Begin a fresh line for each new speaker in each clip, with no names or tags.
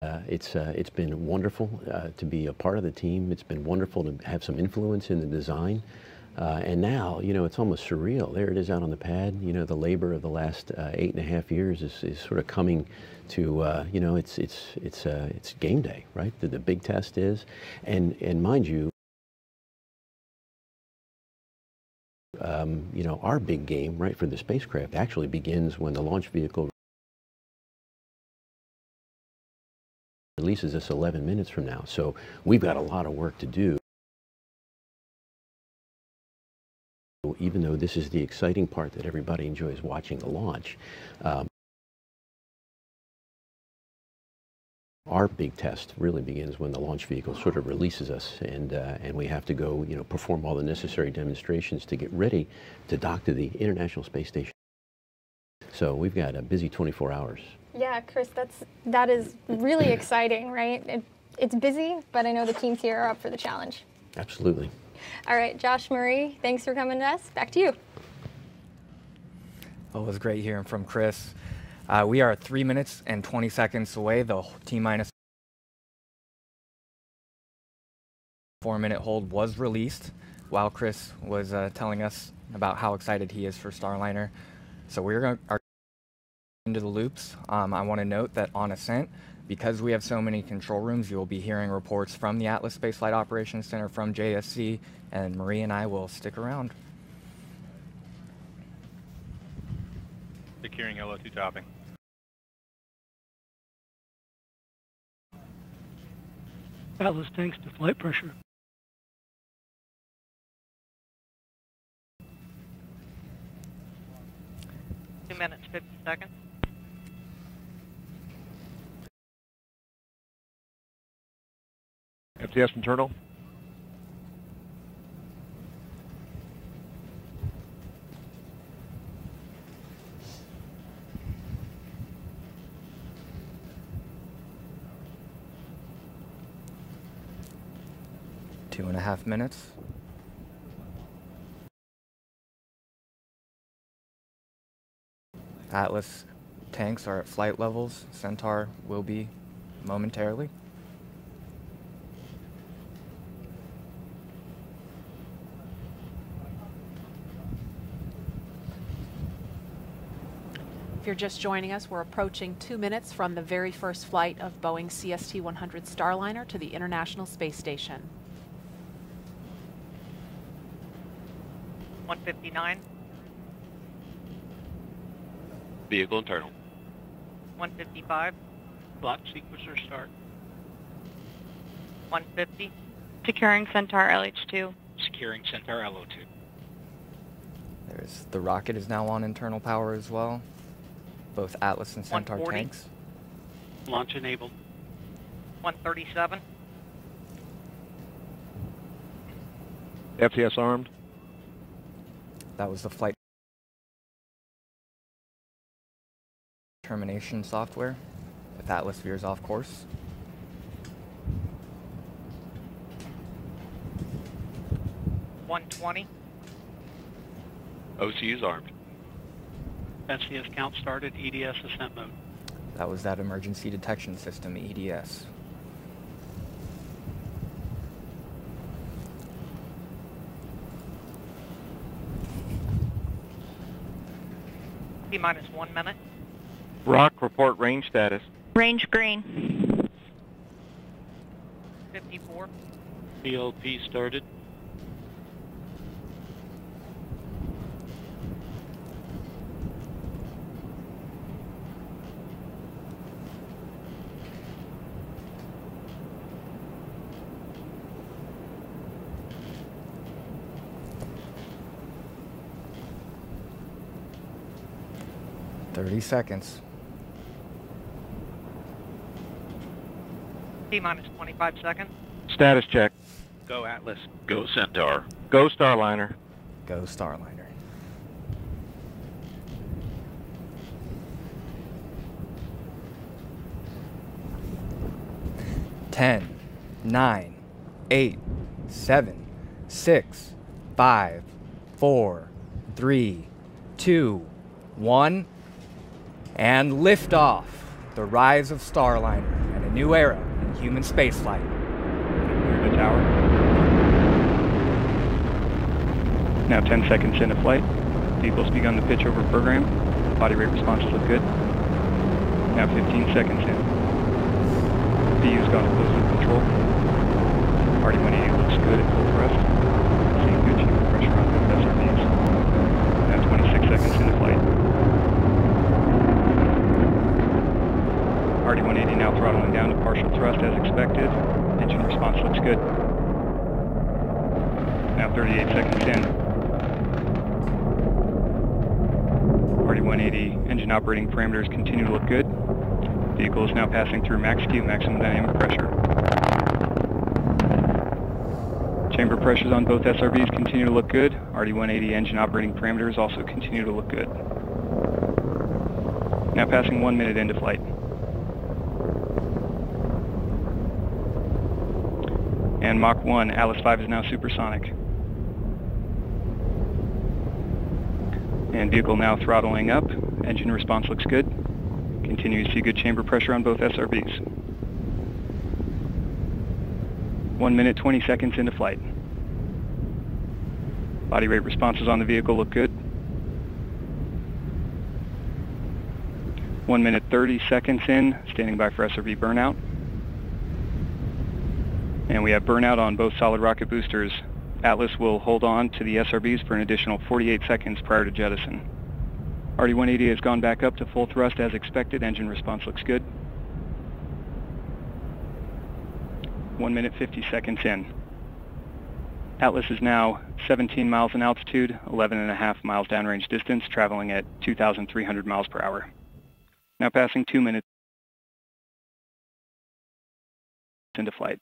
It's been wonderful to be a part of the team. It's been wonderful to have some influence in the design. And now, you know, it's almost surreal. There it is out on the pad. You know, the labor of the last 8.5 years is sort of coming to, you know, it's game day, right? The big test is. And mind you, you know, our big game, right, for the spacecraft actually begins when the launch vehicle releases us 11 minutes from now. So we've got a lot of work to do. Even though this is the exciting part that everybody enjoys watching the launch, our big test really begins when the launch vehicle sort of releases us, and we have to go, you know, perform all the necessary demonstrations to get ready to dock to the International Space Station. So we've got a busy 24 hours.
Yeah, Chris, that is really exciting, right? It's busy, but I know the teams here are up for the challenge.
Absolutely.
All right, Josh, Marie, thanks for coming to us. Back to you.
Well, it was great hearing from Chris. We are 3 minutes and 20 seconds away. The T-minus 4-minute hold was released while Chris was telling us about how excited he is for Starliner. So we're going into the loops. I want to note that on ascent, because we have so many control rooms, you will be hearing reports from the Atlas Spaceflight Operations Center, from JSC, and Marie and I will stick around.
Securing LO2 topping.
Atlas tanks to flight pressure.
Two minutes, 50 seconds.
FTS internal.
Two and a half minutes. Atlas tanks are at flight levels. Centaur will be momentarily.
If you're just joining us, we're approaching 2 minutes from the very first flight of Boeing CST-100 Starliner to the International Space Station.
159.
Vehicle internal.
155.
Block sequencer start.
150.
Securing Centaur LH2.
Securing Centaur LO2.
There's the rocket is now on internal power as well. Both Atlas and Centaur
140.
tanks.
Launch enabled.
137.
FTS armed.
That was the flight termination software if Atlas veers off course.
$120.
OC is armed.
SCS count started, EDS ascent mode.
That was that emergency detection system, EDS.
T-minus 1 minute.
Rock, report range status.
Range green.
54.
BLP started.
Thirty seconds.
T-minus 25 seconds.
Status check.
Go Atlas.
Go Centaur. Go Starliner.
Go Starliner. Ten, 9, 8, 7, 6, 5, 4, 3, 2, 1, and liftoff. The rise of Starliner and a new era in human spaceflight.
Clear the tower. Now 10 seconds into flight. Vehicle's begun the pitch over program. Body rate responses look good. Now 15 seconds in. PU's gone to closed loop control. RD-180 looks good at full thrust. Seeing good chamber pressure on both SRBs. Now 26 seconds into flight. RD-180 now throttling down to partial thrust as expected. Engine response looks good. Now 38 seconds in. RD-180 engine operating parameters continue to look good. Vehicle is now passing through max Q, maximum dynamic pressure. Chamber pressures on both SRBs continue to look good. RD-180 engine operating parameters also continue to look good. Now passing 1 minute into flight. And Mach 1, Atlas 5 is now supersonic. And vehicle now throttling up. Engine response looks good. Continue to see good chamber pressure on both SRBs. 1 minute, 20 seconds into flight. Body rate responses on the vehicle look good. 1 minute, 30 seconds in, standing by for SRB burnout. And we have burnout on both solid rocket boosters. Atlas will hold on to the SRBs for an additional 48 seconds prior to jettison. RD-180 has gone back up to full thrust as expected. Engine response looks good. 1 minute, 50 seconds in. Atlas is now 17 miles in altitude, 11.5 miles downrange distance, traveling at 2,300 miles per hour. Now passing 2 minutes into flight.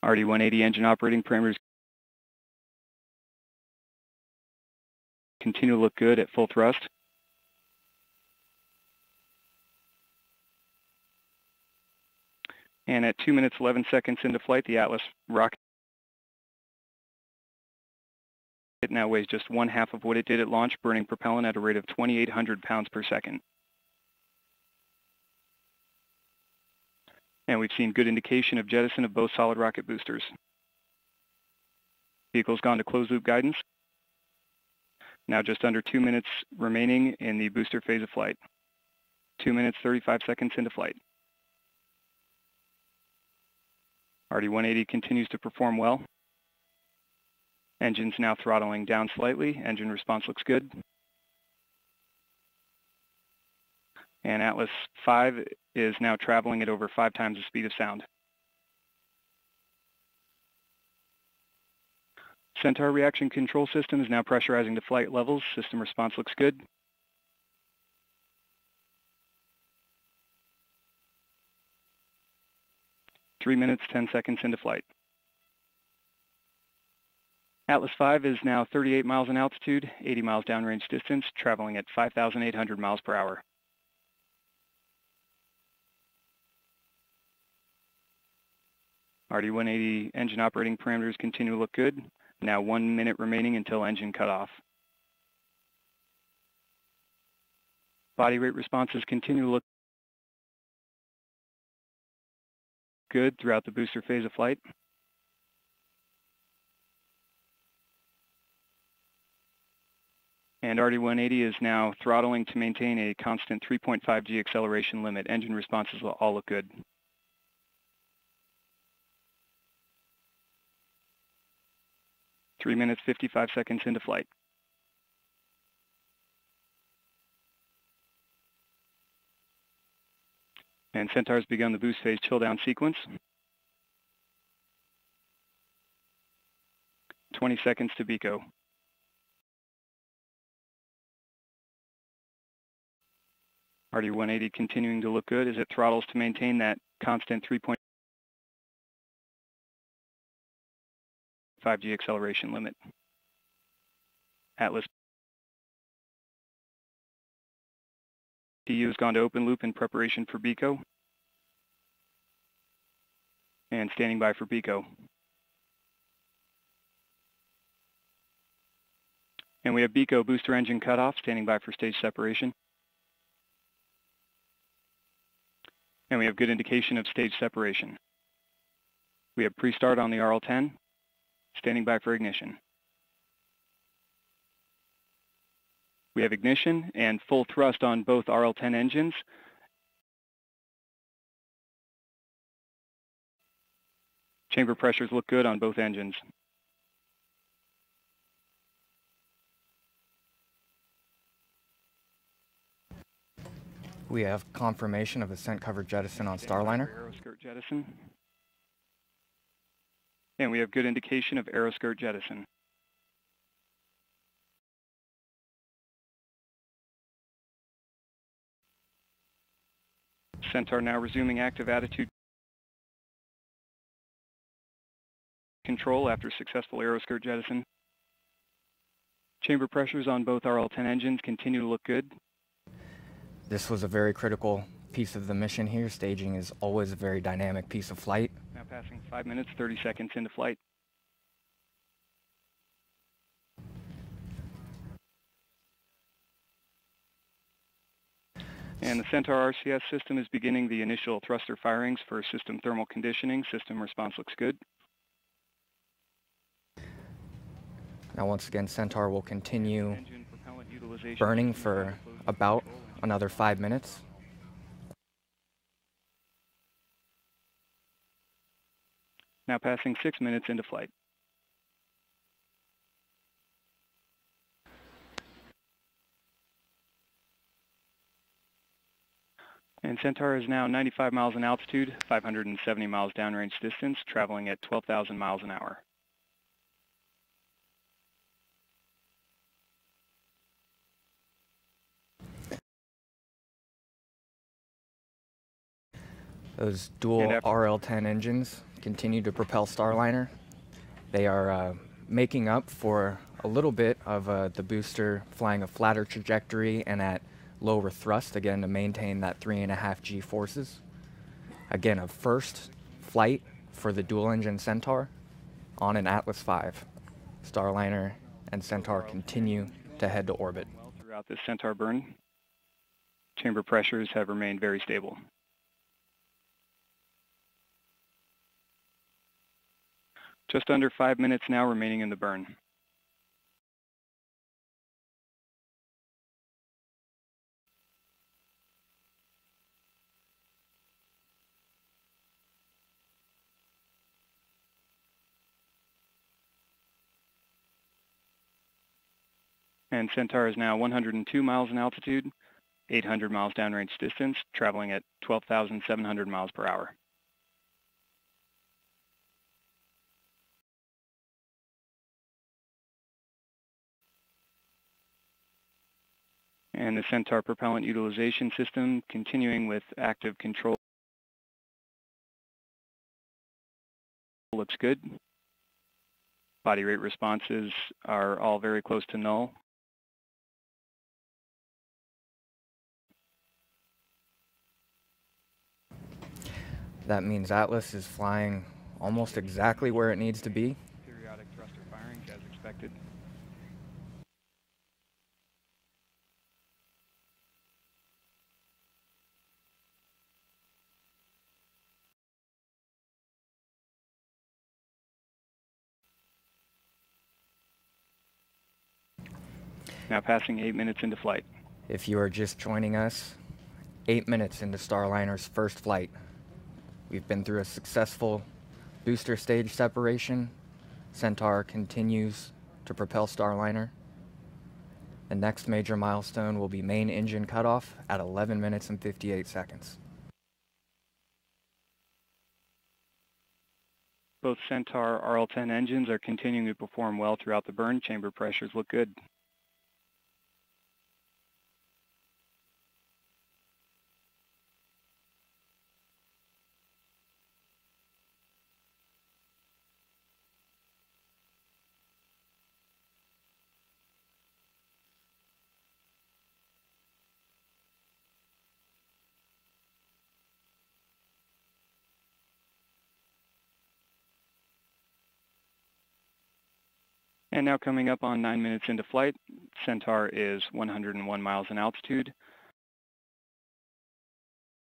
RD-180 engine operating parameters continue to look good at full thrust. And at 2 minutes, 11 seconds into flight, the Atlas rocket now weighs just 1/2 of what it did at launch, burning propellant at a rate of 2,800 pounds per second. And we've seen good indication of jettison of both solid rocket boosters. Vehicle's gone to closed loop guidance. Now just under 2 minutes remaining in the booster phase of flight. 2 minutes, 35 seconds into flight. RD-180 continues to perform well. Engine's now throttling down slightly. Engine response looks good. And Atlas 5 is now traveling at over 5 times the speed of sound. Centaur reaction control system is now pressurizing to flight levels. System response looks good. Three minutes, 10 seconds into flight. Atlas 5 is now 38 miles in altitude, 80 miles downrange distance, traveling at 5,800 miles per hour. RD-180 engine operating parameters continue to look good. Now 1 minute remaining until engine cutoff. Body rate responses continue to look good throughout the booster phase of flight. And RD-180 is now throttling to maintain a constant 3.5 G acceleration limit. Engine responses will all look good. Three minutes, 55 seconds into flight. And Centaur's begun the boost phase chill down sequence. 20 seconds to BECO. RD-180 continuing to look good as it throttles to maintain that constant 3.5 G acceleration limit. Atlas PU has gone to open loop in preparation for BECO. And standing by for BECO. And we have BECO booster engine cutoff, standing by for stage separation. And we have good indication of stage separation. We have pre-start on the RL-10, standing by for ignition. We have ignition and full thrust on both RL-10 engines. Chamber pressures look good on both engines.
We have confirmation of ascent cover jettison on Starliner.
Aeroskirt jettison. And we have good indication of aeroskirt jettison. Centaur now resuming active attitude control after successful aeroskirt jettison. Chamber pressures on both RL-10 engines continue to look good.
This was a very critical piece of the mission here. Staging is always a very dynamic piece of flight.
Now passing 5 minutes, 30 seconds into flight. And the Centaur RCS system is beginning the initial thruster firings for system thermal conditioning. System response looks good.
Now once again, Centaur will continue burning for about another 5 minutes.
Now passing 6 minutes into flight. And Centaur is now 95 miles in altitude, 570 miles downrange distance, traveling at 12,000 miles an hour.
Those dual RL-10 engines continue to propel Starliner. They are making up for a little bit of the booster flying a flatter trajectory and at lower thrust, again, to maintain that 3.5 G forces. Again, a first flight for the dual-engine Centaur on an Atlas V. Starliner and Centaur continue to head to orbit.
Throughout this Centaur burn, chamber pressures have remained very stable. Just under 5 minutes now remaining in the burn. And Centaur is now 102 miles in altitude, 800 miles downrange distance, traveling at 12,700 miles per hour. And the Centaur propellant utilization system continuing with active control looks good. Body rate responses are all very close to null.
That means Atlas is flying almost exactly where it needs to be.
Periodic thruster firings as expected. Now passing 8 minutes into flight.
If you are just joining us, 8 minutes into Starliner's first flight. We've been through a successful booster stage separation. Centaur continues to propel Starliner. The next major milestone will be main engine cutoff at 11 minutes and 58 seconds.
Both Centaur RL-10 engines are continuing to perform well throughout the burn. Chamber pressures look good. And now coming up on 9 minutes into flight, Centaur is 101 miles in altitude,